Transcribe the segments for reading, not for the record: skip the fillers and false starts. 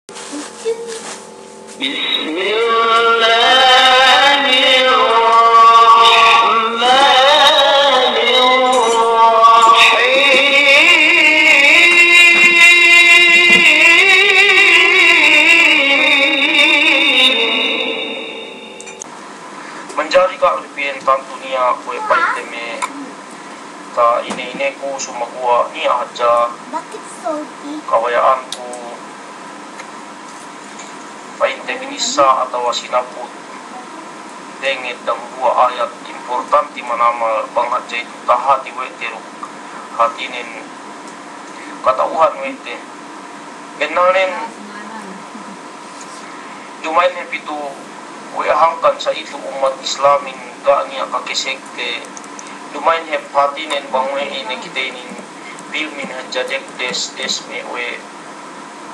Menjadi ka ulipin tantunia kue paiteme ta ini ku sumagua ni aja kawayaanku painte binisa atau sinaput dengit dan buah ayat importanti manama banghat itu tahati wete hatinin katauhan wete kenanen dumain hepitu hangkan sa itu umat Islamin gani akakisekte lumayan hep hatinen bangwe ini kitenin bilmin hajadek des me we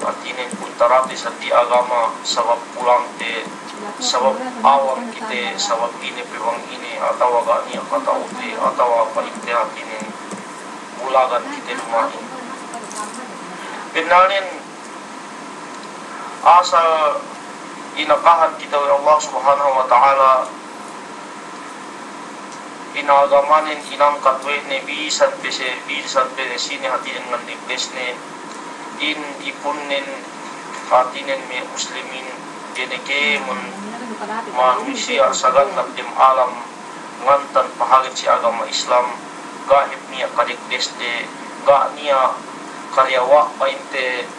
hatinen puntarate sa di agama sabab pulang te sabab awam kite sabab ini pewang ini atau gani akataute atau apa inte hatinen bulagan kite lumayan benanen asal inakahan kita oleh Allah Subhanahu wa taala inagamanin inangkat ne bisan pese sini hatinen ngandik desne in ipunnen hatinen me muslimin geneke manusia sagan nabdim alam ngantan pahagit si agama Islam gahip niya kadik desde ga niya karyawa painte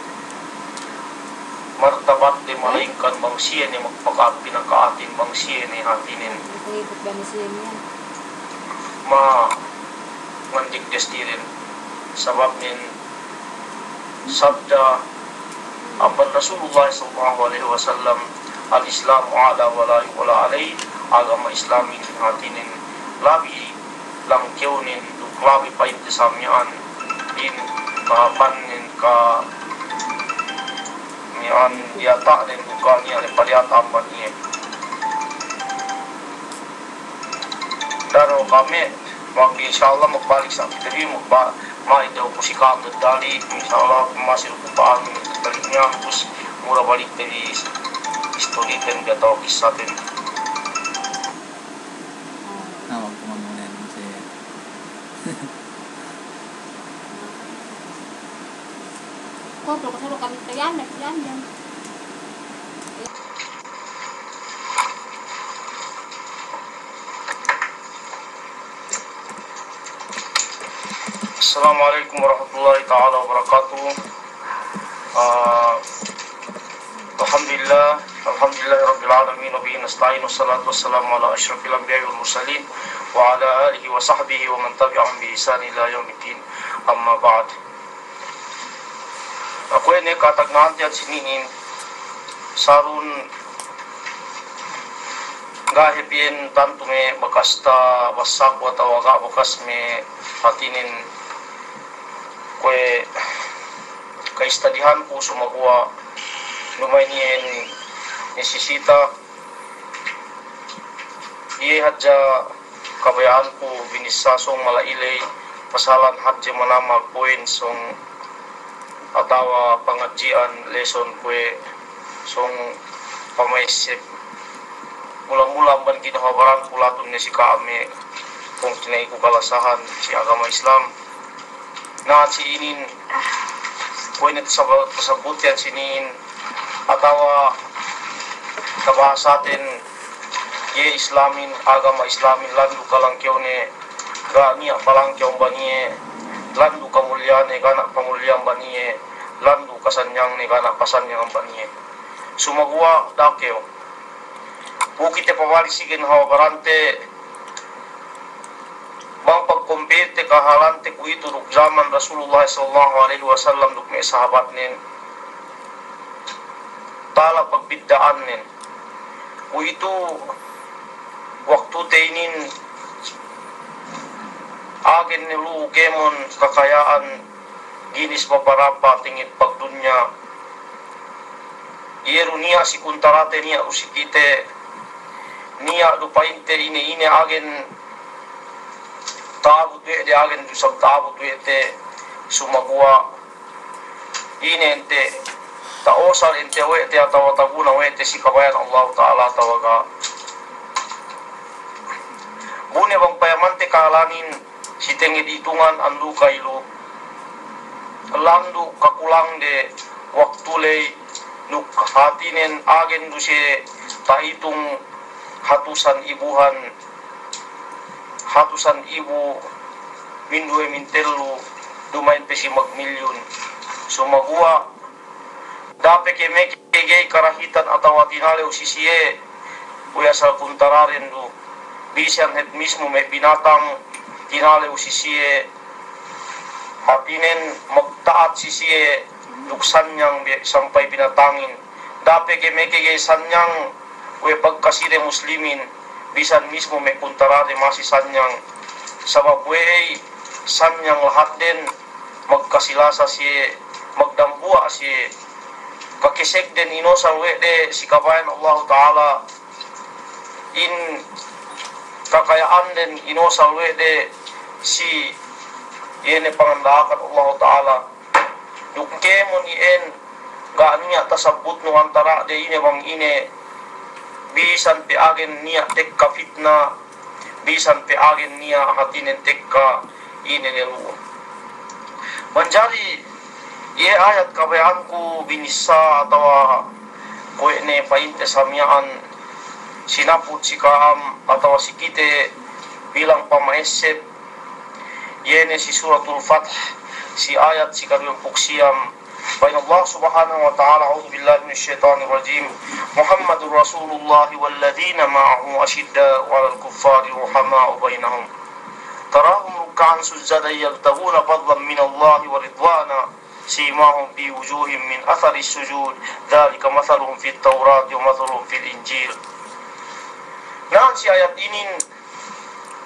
martabat de malaikat bangsiya ni magpakapi ng kaatin bangsiya ni hatinin ma mandik destirin sabab nin sabda aban Rasulullah sallallahu alaihi wasallam al-Islam ala wala alai agama Islamin hatinin labi lang kiyunin duklabi pa intisamyaan din kapanin ka an diata dan bukannya oleh palihat ambannya dan kami waktu insyaallah magbalik sa kita maitaw ko si Kamad dali insyaallah masih upaan baliknya terus mura balik dari histori dan atau kisah din Kalau kami yan. Assalamualaikum warahmatullahi ta'ala wabarakatuh. Alhamdulillah rabbil alamin wa bihi nasta'in wassalatu wassalamu ala asyrafil anbiya'i wal mursalin wa ala alihi wa sahbihi wa man tabi'ahum bi ihsan ila yaumiddin. Amma ba'd. Ako ne katagnan at sininin sarun gahipin tanto me bakasta wasak wa tawaga bakas me hatinin kwe kaistadihan ko sumagwa lumaynien nesisita iye hadja kabayaan ko binisasong malailay pasalan hadja manamag poin song atawa pangajian lesson kue song pamaisip mula-mula ban kinahabaran pulatun ni si kami kung tinay ko kalasahan si agama Islam na si inin kue nito sa pasabutian sinin atawa kabahasatin ye Islamin agama Islamin landu kalangkyaw ni gani palangkyaw ba niye landu kamulian ni kana pamulian baniye landu kasanyang ni kana pasanyang baniye sumagwa dakeo bukit pawalisigin hawabarante bang pagkompete kahalante ku itu ruk zaman Rasulullah sallallahu alaihi wasallam duk me sahabat nin tala pagbiddaan nin ku itu waktu teinin agen ni lu kemon kakayaan ginis paparapa tingit pagdunya ieru niya si kuntarate niya usikite niya lupainte ini agen tabut we de agen dusab tabut we te sumagwa ini ente taosal ente wete atau tabuna wete si kabayan Allah Ta'ala tawaga bune bang payamante kalangin si tengit itungan andu kailu landu kakulang de waktu lay nuk hatinen agen du se tahitung hatusan ibu mindue mintelu dumain pesi magmilyon sumagua dape ke meke karahitan atau atinale usisie uyasal kuntararen du bisan het mismo me binatang tinale usisie hatinen magtaat sisie luksanyang sampai binatangin dape ke meke sanyang we pagkasire muslimin bisan mismo me kuntarare masih sanyang sabab we sanyang lahat din magkasilasa siye magdambua siye kakisek din inosal we de si kabayan Allah Ta'ala in kakayaan din inosal we de si yene pangandakan Allah Ta'ala yukemon ien gaan niya tasabut no antara de ine bang ine bisan pe agen niya tekka fitna bisan pe agen niya hatinen tekka ine nelu manjari ye ayat kabayanku binisa atau kuene painte samiaan sinaput sikaam atau sikite bilang pamaesep yene si suratul Fath si ayat si karuyang puksiam bain Allah subhanahu wa ta'ala a'udzu billahi minasyaitonir rajim Muhammadur Rasulullah walladzina ma'ahu ashidda 'alal kuffari ruhama'u bainahum tarahum ruk'an sujada yabtaguna fadlan min Allah wa ridwana simahum fi wujuhim min athari sujud dzalika mathaluhum fit Taurat wa mathaluhum fil Injil. Nah si ayat ini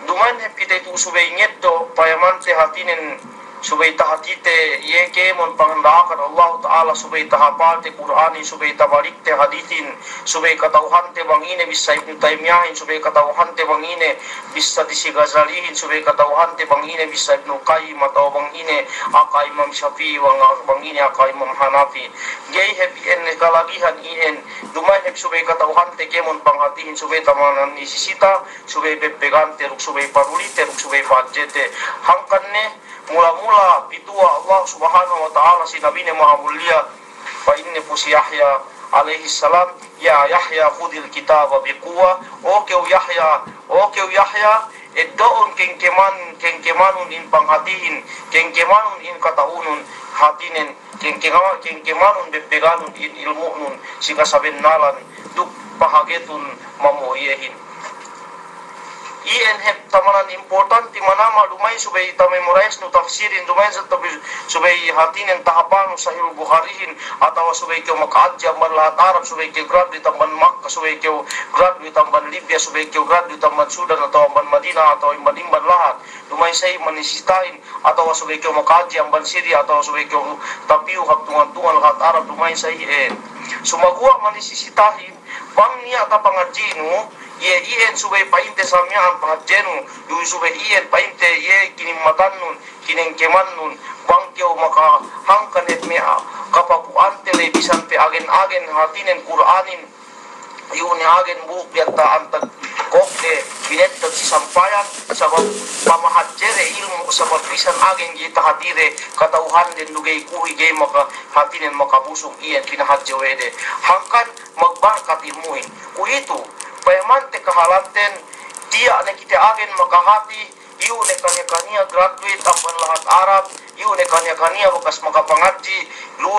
duman hepite itu subay ngeddo payamante hatinen subay tahatite yeke mon pangandakan Allah Ta'ala subay tahapalte Qur'ani subay tabalikte hadithin subay katauhante bang ine bisa Ibnu Taimiyahin subay katauhante bang ine bisa disigazalihin subay katauhante bang ine bisa Ibnu Qayyim atau bang ine aka Imam Syafi'i bang ine aka Imam Hanafi gay happy en kalagihan inen dumay hep subay katauhante kemon panghatihin subay tamanan nisisita subay bebegante ruk subay parulite ruk subay budgete hangkanne mula-mula bitua Allah Subhanahu wa ta'ala si Nabi Maha Mulia fa inni pusi Yahya alaihi salam ya Yahya khudil kitaba biquwa o keu Yahya eddoon kengkemanun in panghatihin kengkemanun in kataunun hatinen kengkemanun bebeganun in ilmunun sika sabennalan duk pahagetun mamoyehin ien hep tamanan important ti manama dumay subay ta memorize no tafsirin dumay sa subay hatinen tahapang sahih Bukharihin atau subay ke makaadja man lahat Arab subay ke grad di tamban Makkah subay ke grad di tamban Libya subay ke grad di tamban Sudan atau tamban Madinah atau imban lahat dumay say manisitahin atau subay ke makaadja amban Syria atau subay ke tapiu haktungan lahat Arab dumay say sumagua manisitahin bang niya ta pangajinu ye ien subay painte samyaan pahajenu yu subay ien painte ye kinimmatannun kinengkemannun bangkyo maka hangkanet mea kapapuante le bisan pe agen hatinen Qur'anin yun agen buuk yatta antag kokde binettat si sampayan sabab pamahajere ilmu sabab bisan agen kita hatire katauhan den dugay kuhi gay maka hatinen makabusong ien pinahadjewede hangkan magbarkat ilmuhin kuito payamante kahalanten dia ne kita agen makahati iu ne kanya graduate amban lahat Arab iu ne kanya bekas makapangaji lu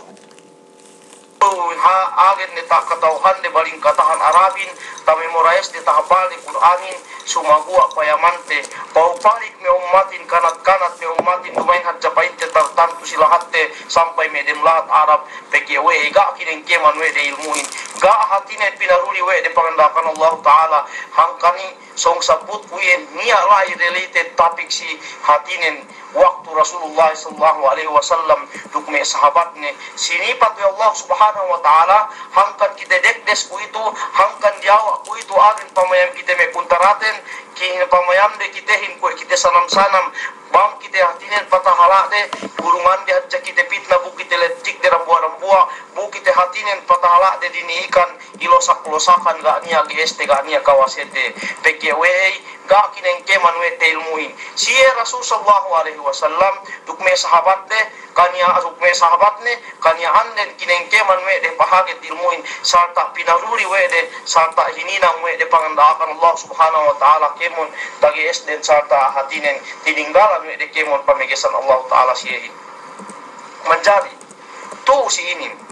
ha agen ne tak katauhan de baling katahan Arabin ta memorize de tahapal de Qur'anin sumagua payamante paupalik me ummatin kanat me ummatin dumain hadja painte tartantu silahatte sampai medem lahat Arab pekewe ga kinen keman we de ilmuin ga hatine pinaruli we de pangandakan Allah Ta'ala hangkani song sabut kuyen niya lai related topic si hatinen waktu Rasulullah sallallahu alaihi wasallam duk may sahabat ni sinipat ya Allah subhanahu wa ta'ala hangkan kita dekdes ku itu hangkan diawa ku itu arin pamayam kita may puntaraten kini pamayam de kita hin ku kita sanam-sanam bam kita hatinin patahala de gurungan de hatja kita pitna bu kita letik de rambua-rambua bu kita hatinin patahala de diniikan ilosak-losakan ga niya geste ga niya kawasete pekewe ga kineng keman we ilmuin siya Rasul sallallahu alaihi wasallam duk may sahabat de kanya duk may sahabat ne kanya anden kineng keman we de pahaget ilmuin sarta pinaruri we de sarta hininang we de pangandakan Allah subhanahu wa ta'ala kemon tagi esden sarta hatinen tininggalan we de kemon pamigisan Allah ta'ala siya menjadi tu si ini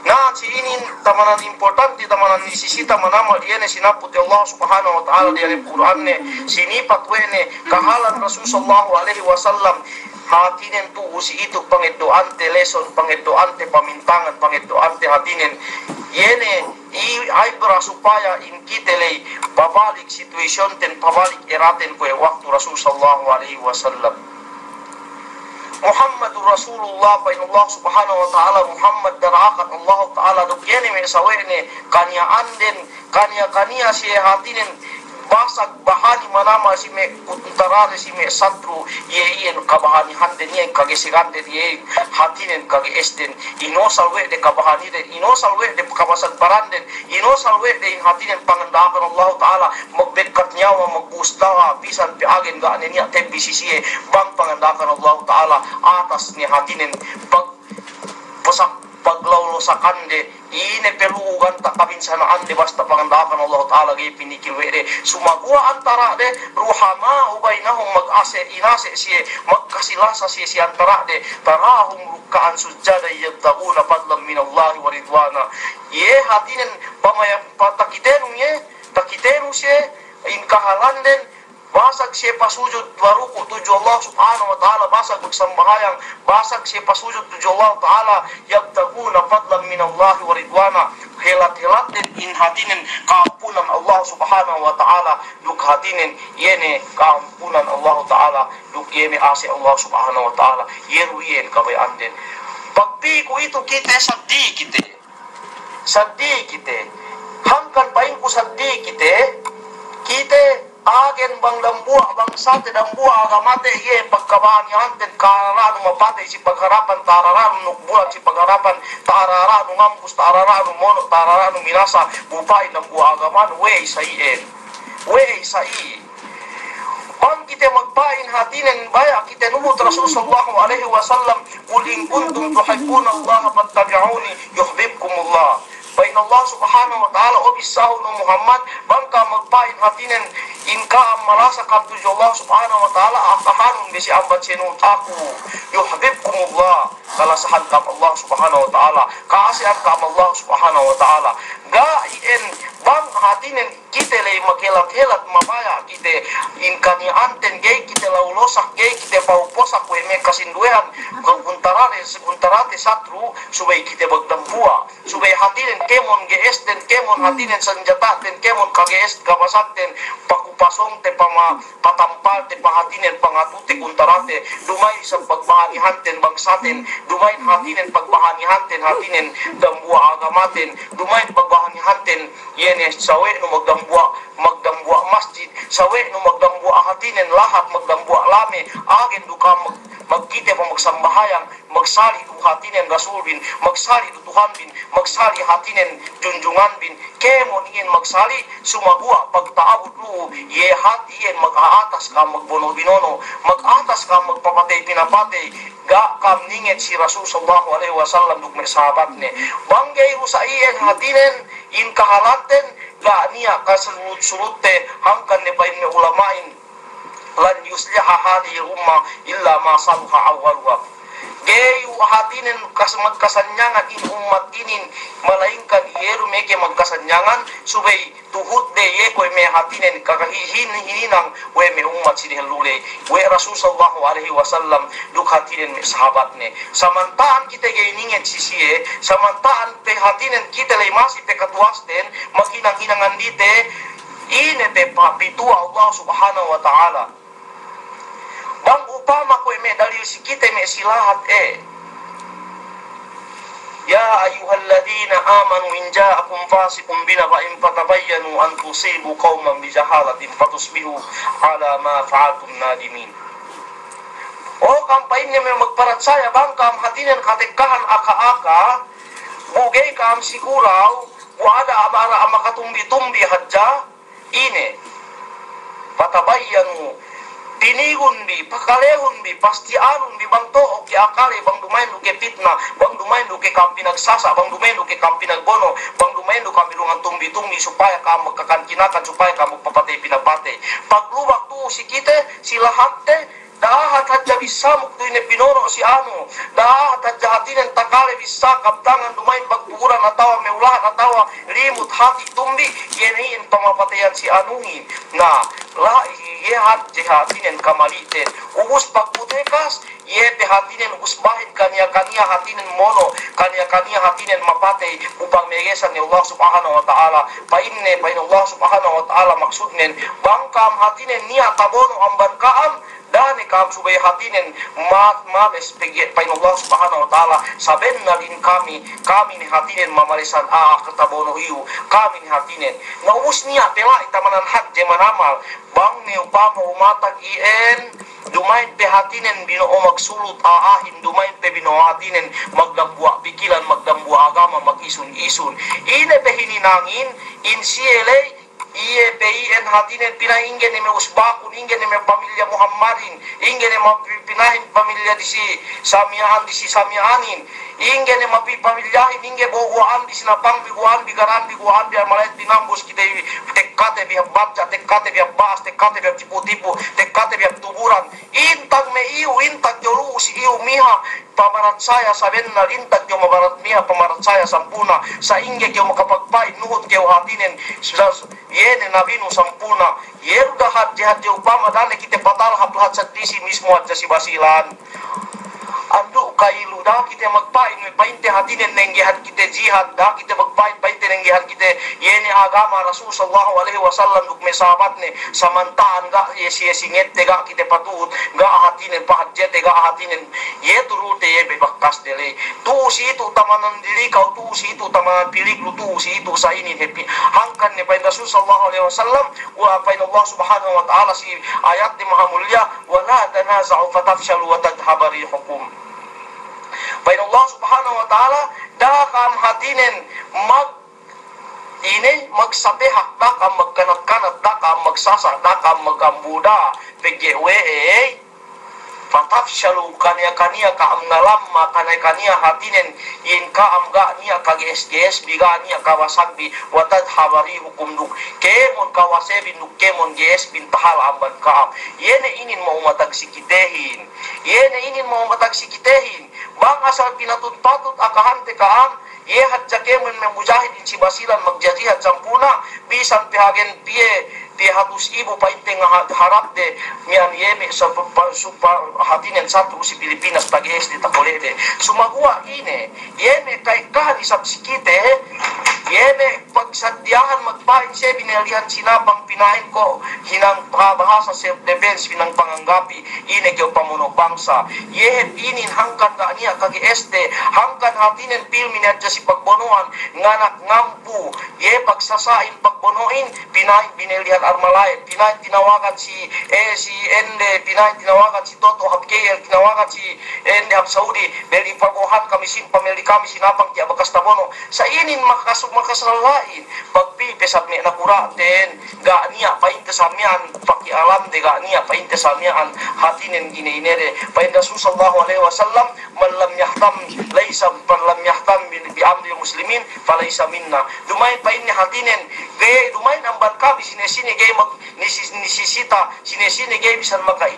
na si ini tamanan importante tamanan nisisita manamal iene sinaput Allah subhanahu wa ta'ala di Al-Quran ne sinipat wene kahalan Rasul sallallahu alaihi wasallam hatinen tu usi itu pangeddoante leson pangeddoante pamintangan pangeddoante hatinen iene ibra supaya in kitele pabalik situation ten pabalik eraten ko waktu Rasul sallallahu alaihi wasallam Muhammadur Rasulullah pa Allah subhanahu wa ta'ala Muhammad darakat Allah ta'ala dukyene me sawene kanya anden kanya siya hatinen basag bahani manama si me kutuntarare si me satru ien kabahani handen ien kagesigante ye hatinen kage esten inosal we de kabahani de inosal we de kabasag baranden inosal we de hatinen pangandakan Allah ta'ala magbekat nyawa magustawa bisan piagen ga niya tebisisiye bang pangandakan Allah ta'ala atas ni hatinen pag pasak paglawlo sa kande ine pelugan tak kabinsanaan de basta pangandakan Allah ta'ala gay pinikil wede sumagua antara de ruhama ubainahum mag-ase inase siye magkasilasa siye antara de tarahum rukkaan sujada yabtaguna fadlan min Allah wa ridwana ye hatinen pamaya patakitenung ye takitenung siye in kahalanden basag siya pasujud waruku tuju Allah subhanahu wa ta'ala basag magsambahayang basag siya pasujud tuju Allah ta'ala yabtaguna fadlan min Allah wa ridwana helat-helat din in hatinin kaampunan Allah subhanahu wa ta'ala duk hatinin yene kaampunan Allah ta'ala duk yene ase Allah subhanahu wa ta'ala yeruyen kabayan din pagpi ko ito kita saddi kite hangkan paing ko saddi kite agen bang dambua bang sate dambua agamate ye pagkabahan yanten kararano mapate si pagharapan tararano nukbulan si pagharapan tararano ngampus tararano mono tararano minasa bupain dambua agaman we sai bang kita magpain hatinen baya kita numut Rasul sallallahu alaihi wasallam qul in kuntum tuhibbuna Allah fattabi'uni yuhibbukumullah bain Allah subhanahu wa ta'ala o bisahu no Muhammad bangka magpain hatinen inka marasa kabtu Allah subhanahu wa ta'ala akahanun bisi ambat sinut aku yuhibbukumullah kalasahan kam Allah subhanahu wa ta'ala kaasihan kam Allah subhanahu wa ta'ala gaien bang hatinen kita lay maghelat-helat mabaya kita inkani anten gay kita laulosak gay kita pauposak we me kasinduehan kuntarate satru subay kita bagdambua subay hatinen kemon gees den kemon hatinen sanjata den kemon kagees kabasak den pakupasong te pama patampal te pahatinen pangatute kuntarate dumay sa pagbahanihan ten bangsaten dumay hatinen pagbahanihan ten hatinen dambua agamaten dumay pagbahanihan ten yene sawe no magdambua masjid sawe no magdambua hatinen lahat magdambua lame agen duka magkite pa magsambahayang magsali du hatinen Rasul bin magsali du Tuhan bin magsali hatinen junjungan bin kemon ien magsali sumagua pagtaabot lu ye hati ien mag-aatas ka magbono binono mag-atas ka magpapatay pinapatay ga kam ninget si Rasul sallallahu alaihi wasallam duk may sahabat ne banggay sa ien hatinen in kahalanten ga niya kasulut-sulut te hangkan ne bayin me ulamain lan yusliha hadhihi umma illa ma saluha awwaluha gayu hatinen magkasanyangan in umat inin malaingkan yeru meke magkasanyangan subay tuhut de ye ko me hatinen kakahihinang we me umat sidih lule we Rasul sallallahu alaihi wasallam duk hatinen me sahabat ne samantaan kita gainingen sisiye samantaan pe hatinen kita lay masih pe katuasten makinang-hinangan dite ine pe papitua Allah subhanahu wa ta'ala bang upama ko me dalil si kita me silahat Ya ayyuhalladzina amanu in ja'akum fasiqun binaba'in fatabayyanu an tusibu qauman bijahalatin fatusbihu ala ma fa'altum nadimin. Oh, kampain niya may magparatsaya bang kam hatinin katekahan aka-aka bugay kam siguraw wada amara amakatumbi-tumbi hadja ine patabayyanu tinigun bi pakalehon bi pastianun bi bang to ki akale bang dumain ke fitna bang dumain ke kam pinagsasa bang dumain ke kam pinagbono bang dumain kam bilungan tumbi-tumbi supaya kamu kakankinakan supaya kamu papatay pinapatay paglubak tu si kita silahate dahat hadja bisa muktu ini pinono si anu dahat hadja hatinen takale bisa kaptangan dumain pagpuran atawa meulahan atawa limut hati tumbi yenin pamapatayan si anungin nah la yehat jehatinen kamaliten ubus pagputekas ye hatinen ubus bahin kania hatinen mono kania hatinen mapatay upang megesan ni Allah subhanahu wa ta'ala pain Allah subhanahu wa ta'ala maksudnen bangkam hatinen niya tabono amban kaam dan kam subay hatinen males pain Allah subhanahu wa ta'ala saben na din kami ni hatinen mamalisan katabono iyu kami ni hatinen naubus niya pela itamanan hadje manamal bang ni upama umatag dumain pe hatinen binoo magsulut aahin dumain pe binoo hatinen magdambua pikilan magdambua agama mag-isun-isun ine pe hininangin in sielay iye PIN hatinen pinainggen ni usbakun inggen ni pamilya Muhammadin inggen ni pinahin pamilya di si Samianin inggen ni pamilyahin inggen boguan di sinapang biguan bigaran biguan biar malayat binambus kita tekkate biar baca tekkate biar bahas tekkate biar tipu-tipu tekkate biar tuburan intag me iu intag jolu si iu miha pamarat saya sabenal intag jo mabarat miha pamarat saya sampuna sa ingge jo makapagpay nuhut keu hatinen yene nabinu sampuna yeruda hadje upama dane kita batal haplat sa disi mismo at si basilan ando kailu da kita magpain may painte hatinen nenggihat kita jihad da kita magpain painte nenggihat kita yene agama Rasul sallallahu alaihi wasallam duk mesabat ne samantaan ga yesi singet tega kita patut ga hatinen pahadje tega hatinen ye turute ye bebakkas dele tu si itu tamanan diri kau tu si itu tamanan pilik lu tu si itu sa ini happy hangkan ne pain Rasul sallallahu alaihi wasallam wa pain Allah subhanahu wa ta'ala si ayat di maha mulia wala tanaza'u fatafshalu wa tadhhabu rihukum. Baik Allah subhanahu wa ta'ala dakam hatinen magsabihak dakam magkanat-kanat dakam magsasa dakam magambuda pgwe fatafshalu kania kaam nalamma kania hatinen yin kaam ga niya kagsgs biga niya kawasagbi watad habari hukum duk kemon kawasebi nuk kemon gs bintahal amban kaam yene inin mau matag sikitehin bang asal pinatut-patut akahante kaam ye hadja kemon memujahid si basilan magjajihat sampuna bisan pihagen hatus ibu painteng harap de mian yeme sa hatinen satu si Pilipinas tages di takolede sumagua ine yeme kay kahan isap sikite yeme pagsadyahan magpain siya binalihan sinabang pinahin ko hinang bahasa self defense pinang panganggapi ine kyo pamuno bangsa yehe inin hangkan ka niya kagi este hangkan hatinen pilmin at si pagbonuan nganak ngampu ye pagsasain pagbonuin pinahin binalihan armalay pinahin tinawagan si Ende pinahin tinawagan si Toto Hapkeil tinawagan si Ende Hap Saudi dahil ipaguhan kami pamilya kami sinapang kaya bakas tabono sa inin makasalain pagpipe sa mi nakuraten ga niya painte samian pakialam de ga niya painte samian hatinen gineinere painda sallallahu alaihi wasallam man lam yahtam bi amri muslimin falaysa minna dumain painne hatinen gay dumain ang barka sinesine gay mag nisisita sinesine gay bisan maka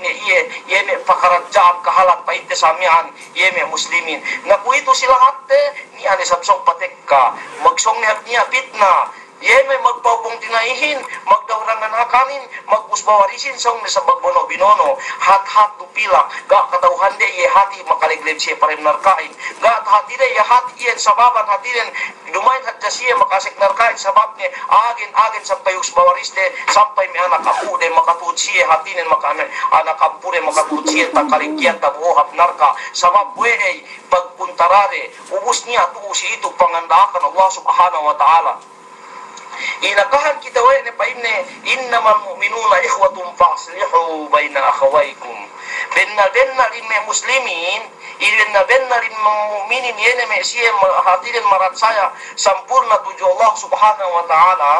yeme pakaradjaan kahalat painte samian yeme muslimin naku ito sila hatte ni ane sabsong patekka magsong niya pitna May magpaupong tinaihin, magdawrangan hakanin, magpusbawarisin song sa bagbono binono, hat-hat dupila, ga katauhan de ye hati makaliglib siya parem narkain, ga hati de ye hati iyan sababan hati den, dumain hadja siya makasik narkain sabab ni agin sampai usbawaris de, sampai may anak apu de makatut siya hati den anak apu de makatut siya takaligyan tabuhap narka, sabab wehey pagpuntarare, ubus niya tuusi itu pangandakan Allah subhanahu wa ta'ala. Inakahan kita ni paine innamal mu'minuna ikhwatun faslihu baina akhawaykum. Benna rin me muslimin, benna rin mu'minin yene me siya hatirin marat saya sampurna tuju Allah subhanahu wa ta'ala.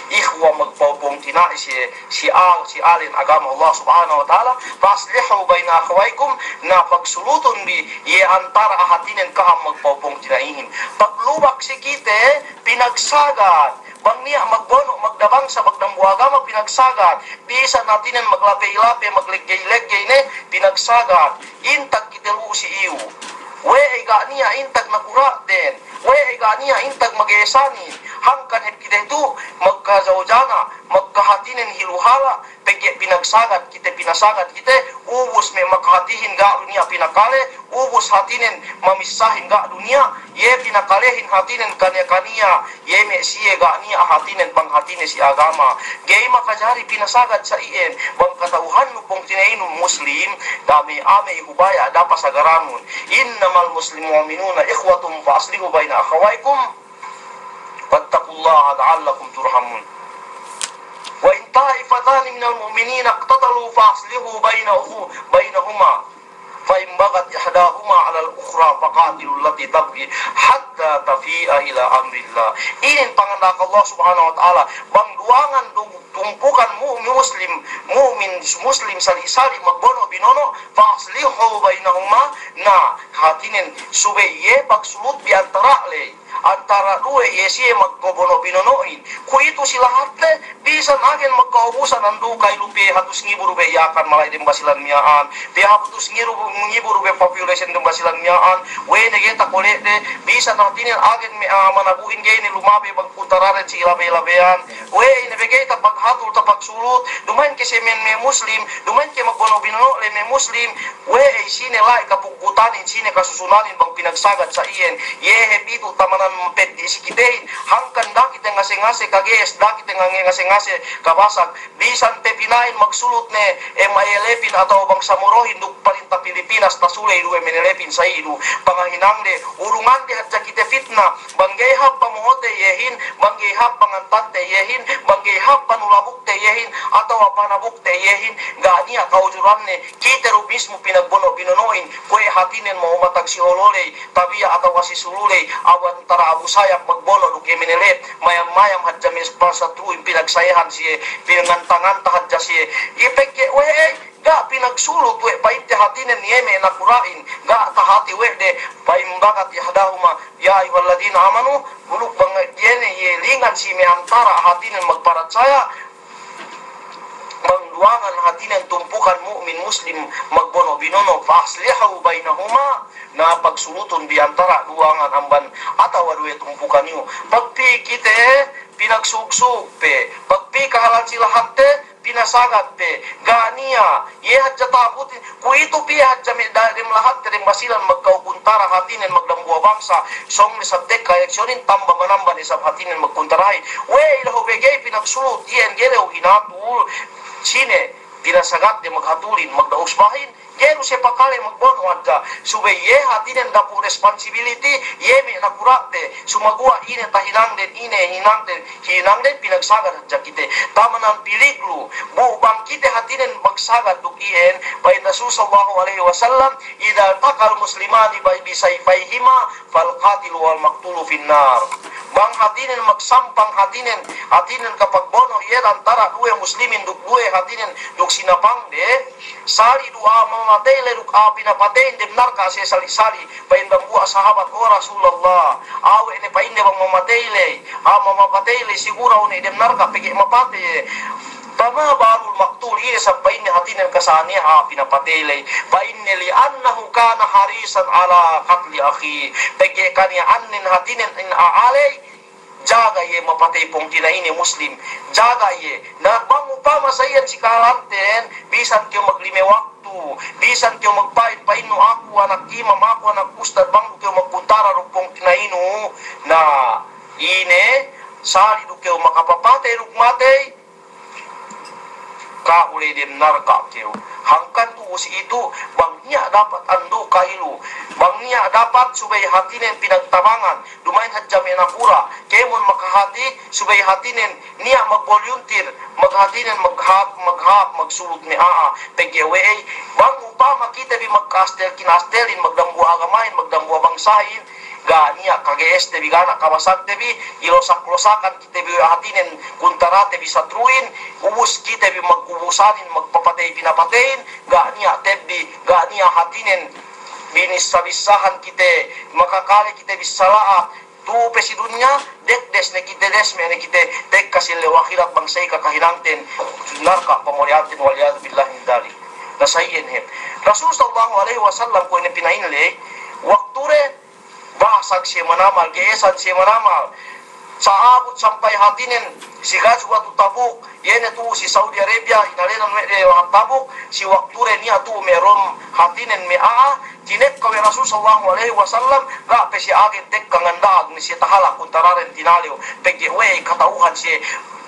Ikhwa magpaupong tinai si alin agama Allah subhanahu wa ta'ala, faslihu baina akhawaykum, na pagsuluton bi ye antara ahatinin kaham magpaupong tinaihin. Paglubak si kite pinagsagad bang niya magbono magdabang sa bagdambu agama pinagsagad, bisa natinin maglape-lape magleggay-leggay ne pinagsagad, intag kitilu si iyo we iga niya intag nakura din, we iga niya intag mag-esanin hangkan hep kita itu magkazawjana magkahatinin hiluhala pegye pinagsagat kita pinasagat kita ubus may makahatihin ga dunia pinakale ubus hatinin mamisahin ga dunia ye pinakalehin hatinin kanya-kanya ye me siye ga niya hatinin panghatinin si agama gay makajari pinasagat sa ien bang katauhan nupong tinainum muslim dami ame hubaya dapat sagaramun innamal muslimu aminuna ikhwatum fa aslihu baina akhawaykum wattaqullaha la'allakum turhamun. Wa in ta'ifatani minal mu'minina iqtatalu fa aslihu bainahuma fa in bagat ihdahuma 'ala al-ukhra faqatilu allati tabghi hatta tafi'a ila amrillah. Ini pangandak Allah Subhanahu wa taala bang duangan tumpukan muslim sali-sali magbono binono fa aslihu bainahuma na hatinin subeye pagsulut di antara dua yesi magkobono binonoin ku itu silahate bisa nagen magkaubusan andu kay lupi hatus ngiburu be yakan malay dem basilan miaan be hatus ngiburu be population dem basilan miaan we nege takole de bisa natinin agen me manabuin gay ni lumabe magpuntararen si labe-labean we inebegay tapag hatul tapag sulut dumain ke semen me muslim dumain ke magbono binono le me muslim we sine lai kapugutanin sine kasusunanin bang pinagsagat sa iyen ye hepitu tamanan pet di sikitay hangkan dakit yang ngase-ngase kages dakit yang ngase-ngase kabasag bisan te pinain magsulot ne MILepin atau bang samurohin duk palinta Pilipinas tasulay duwe menelepin sa idu pangahinang de urungan de hadja kite fitna banggayhap pamuhote yehin banggayhap pangantante yehin banggayhap panulabuk te yehin atau panabuk te yehin gania kaujuran ne kite rubismu pinagbono binonoin kue hatinin mau matag si hololay tabia atau wasi sululay awan tara Abu Sayyaf magbono duke minelet mayam-mayam hadja mis pasatruin pinagsayahan siye pinangantanganta hadja siye ipeke we ga pinagsulot we paite hatinen yeme nakurain ga tahati we de paimbagat yahdahuma ya ayyuhalladina amanu buluk banget yene ye lingan si me antara hatinen magparatsaya mangduangan hatinen tumpukan mukmin muslim magbono binono fa aslihu bainahuma na pagsuluton di antara duangan amban atau dua tumpukan yu pagpi kite pinagsugsug pe pagpi kahalan sila hatte pinasagat pe ganiya ye hadja tabutin ku itu pi hadja me dalim lahat tere basilan magkaukuntara hatinen magdambua bangsa song ni sabtek kayaksyonin tamba manamba ni sab hatinen magkuntaray we ilaho begay pinagsulut yen gereo hinatul sine pinasagat de maghatulin magdausbahin Yero siya pakale magbono adka subay ye hatinen dapu responsibility ye me nakurate sumagua ine tahinang den hinang den pinagsagat hadja kite tamanan piliglu bu bangkite hatinen magsagat dukien bayin Rasul sallallahu alaihi wasallam idza taqal muslimani bi sayfayhima fal qatil wal maqtulu finnar bang hatinen magsampang hatinen kapag bono ye antara dua muslimin due hatinen duk sinapang de sari dua mamatay leruk pinapatay dem narka se sali-sali pain bangua sahabat o Rasulullah awe ne pain de bang mamatay le mamapatay le siguro ne dem narka pigi mapatay tama barul maktul ini sampai ini hatinen kasani pinapatay le pain li annahu kana harisan ala qatli akhi pigi kanya annin hatinen in aalay jaga ye mapatay pong tinaini Muslim, jaga ye na bang upama sa iyan si kalanten bisan kayo maglime waktu, bisan kayo magpain no ako anak imam, ako anak ustad, bang kayo magpuntara rupong tinaino na ine sali do kayo makapapatay rukmatay ka ulay din narka kayo hangkan tu si itu bang niya dapat ando kailu, bang niya dapat subay hatinen pinagtabangan dumain hadja menapura kemon makahati subay hatinen niya magvolunteer maghatinen maghap magsulot ni pegwe bang upama kita bi magkastel kinastelin magdambu agamain magdambu bangsahin ga niya kagees tebi gana kawasak tebi ilosak-losakan kita bi hatinen kuntara tebi satruin ubus kita bi magubusanin magpapatay pinapatayin ga niya tebi ga niya hatinen binis-sabisahan kita makakali kita bisalaa tu pesidunya dek des ne kita des me ne kita tek kasil lewakirat bangsay kakahinangten narka pamoriatin waliyad billahi min dalik nasayin hem Rasul sallallahu alaihi wasallam ko ne pinainle waktu re basag siya manamal, geesan siya manamal. Sa abot sampay hatinin, si Gazwa tu Tabuk, yan tu si Saudi Arabia, inalinan Tabuk, si wakture niya tu meron hatinin mea, tinek kami Rasul sallallahu alaihi wasallam, ga pe si agin tek kangandaag ni si tahala kuntararen tinaliw, pegyewe katauhan si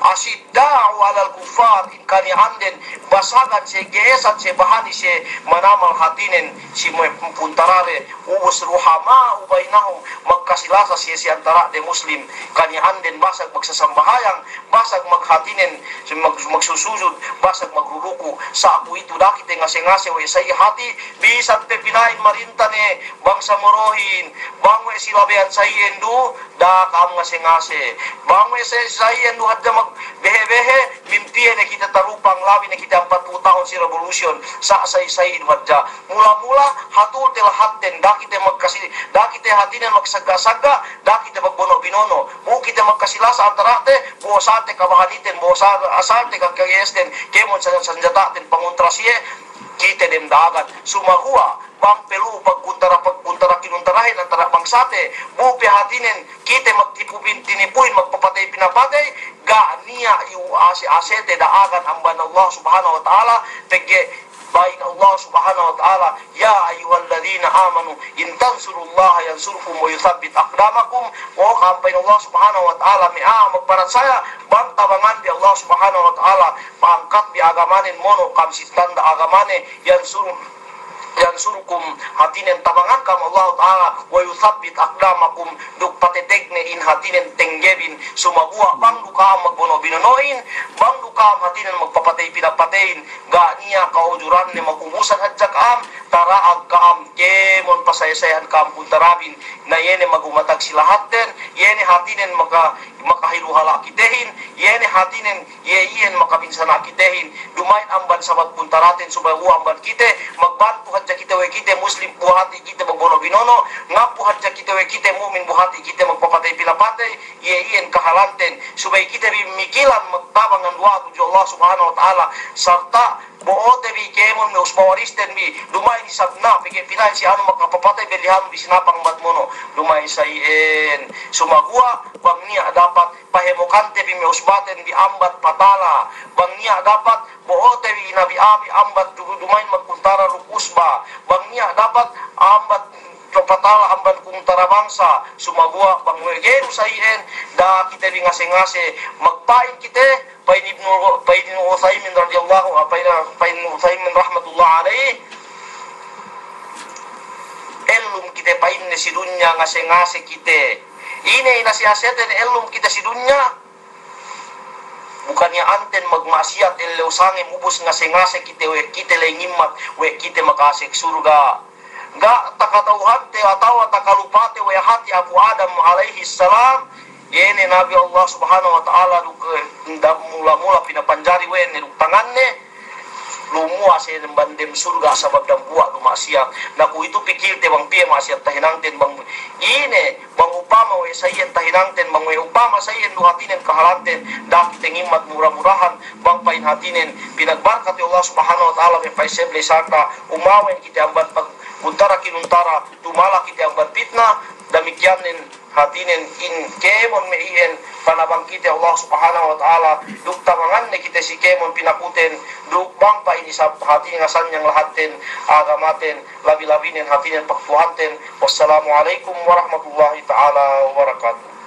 asidda'u alal kufar in kani anden basagan si geesan si bahani si manamal hatinin si puntarare ubus ruhama ubainahum magkasilasa si antara de muslim kani anden basag magsasambahayang basag maghatinin si magsusujud basag magruruku sa ako itu dakit ngase-ngase we say hati bisan te pinain marintane bangsa morohin bangwe silabean sa iendu da kam ngase-ngase bangwe sa iendu hadda mag behe-behe mimpiye na kita tarupang labi na kita 40 tahun si revolution sa say-sayin wadja mula-mula hatul telahatten dakite magkasi dakite hatinen magsaga-saga dakite magbono binono bu kita magkasilasa antarate buosate kabahaniten buosate asarte kakayesten kemon sa sanjataten panguntrasiye kita dem dagat sumahua bang pelu pagkuntara kinuntarahin antara bangsate bupe hatinen kita magtipupin tinipuin magpapatay pinapatay ga niya yu asete daagan amban Allah subhanahu wa ta'ala pegge bain Allah subhanahu wa ta'ala ya ayyuhalladzina amanu in tansurullaha yansurkum wa yuthabbit aqdamakum wa kampain Allah subhanahu wa ta'ala magparat saya bang tabangan di Allah subhanahu wa ta'ala pangkat di agamanin mono kam sitanda agamane yansurukum hatinen tabangan kam Allah ta'ala wa yuthabbit aqdamakum duk patetekne in hatinen tenggebin sumagua bang dukam magbono binonoin bang dukam hatinen magpapatay pinapatayin ga niya kaujuran ni magubusan hadjak am taraag kaam kemon pasaysayan kaam puntarabin na yene magumatag silahatten yene hatinen makahiluhala kitehin yene hatinen yeyen makabinsana kitehin dumain amban sabat puntaraten subayu amban kite magbantu hadja kita we kite muslim buhati kita magbono binono ngapu hadja kita we kite mumin buhati kita magpapatay pinapatay yeyen kahalanten subay kita bimikilan magtabang ng dua tuju Allah subhanahu wa ta'ala sarta boote bi kemon me uspawaristen bi dumay ni sabna pigi pinay si ano magpapatay belihan bi sinapang matmono dumay sa ien sumagua bang niya dapat pahemokante bi me usbaten bi ambat patala bang niya dapat boote bi nabi abi ambat dumay magkuntara rukusba bang niya dapat ambat patala amban kung tarabangsa sumagua bang wegen sa ien da kita bi ngase-ngase magpain kita pain ibnu Utsaimin radhiyallahu pain Utsaimin rahmatullah alaihi elum kita pain ne si dunya ngase-ngase kita ini nasihaten elum kita si dunya bukannya anten magmaksiat eleusange mubus ngase-ngase kita we kita lengimat we kita makasik surga ga takatauhan te atawa takalupate we hati Abu Adam alaihi salam yene Nabi Allah subhanahu wa ta'ala mula-mula pinapanjari wen niluk tanganne lumua sa bandem surga sabab dang buwa lumasiyak naku itu pikir te bang piye masiyak tahinangten bang ine bang upama we sayen tahinangten bang we upama sayen duhatinen kahalanten dak tengimat murah-murahan bang pain hatinen pinagbarkat ya Allah subhanahu wa ta'ala me paiseble sarta umawen kita ambat pag untara kinuntara tumala kita ambat fitnah demikianin hatinen in kemon me ien panabang kita Allah Subhanahu wa taala duk tamangan ne kita si kemon pinakuten duk bangpa ini sa hati ngasan yang lahaten agamaten labi-labinen hatinen paktuhanten. Wassalamualaikum warahmatullahi taala wabarakatuh.